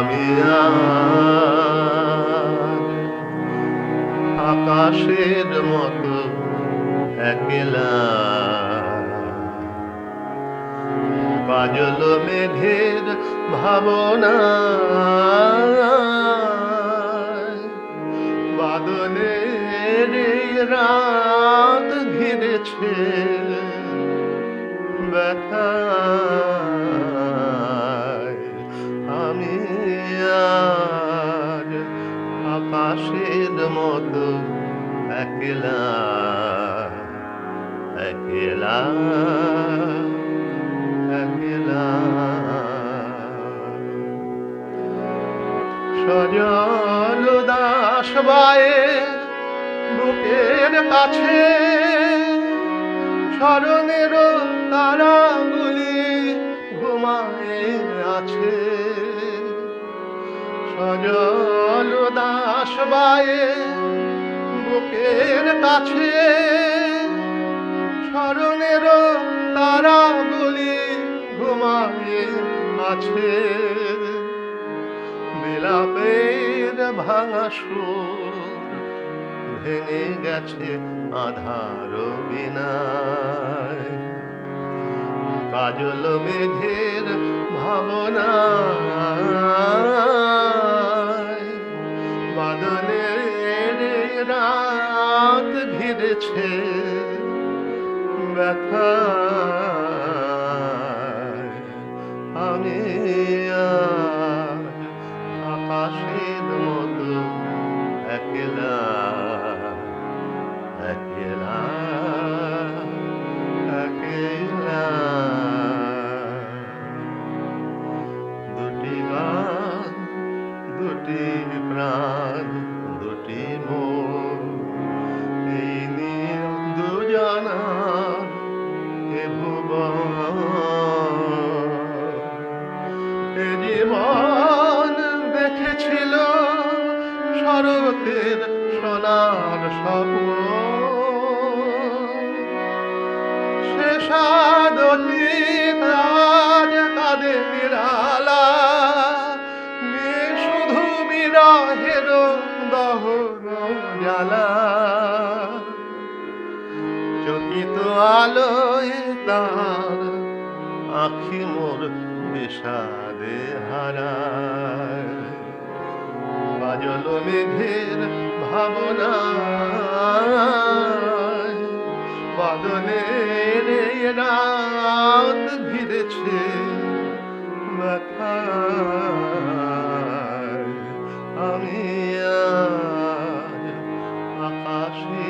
আমি আজ আকাশের মতো একলা, কাজল মেঘের ভাবনা, বাদলের এই রাত ঘিরেছে ব্যথায়। আমি আজ আকাশের মতো একলা, একলা, একলা। সজল দাস বায়ে বুকের কাছে, স্মরণের তারাগুলি ঘুমায়ে আছে। সজল দাস বায়ে বুকের কাছে, স্মরণের তারাগুলি ঘুমায়ে আছে। বিলাপের ভাঙা সুর ভেঙে গেছে আধার বিনায়, কাজল মেঘের ভাবনা, বাদলের রাত ঘিরেছে ব্যথায়। আমি আজ আকাশের মতো একলা, একলা, একলা। দুটি গান, দুটি প্রাণ, দুটি মন, এই নিয়ে দুজনার এ ভুবন। এ জীবন দেখেছিল শরতের সোনার স্বপ্ন, সে স্বাদ অতীত আজ কাঁদে নিরালা, নিয়ে শুধু বিরহের দহন জ্বালা। চকিত আলোয় তার আঁখি মোর বিষাদে হারায়, কাজল মেঘের ভাবনা, বাদলের এই রাত ঘিরেছে ব্যথায়। আমি আজ আকাশে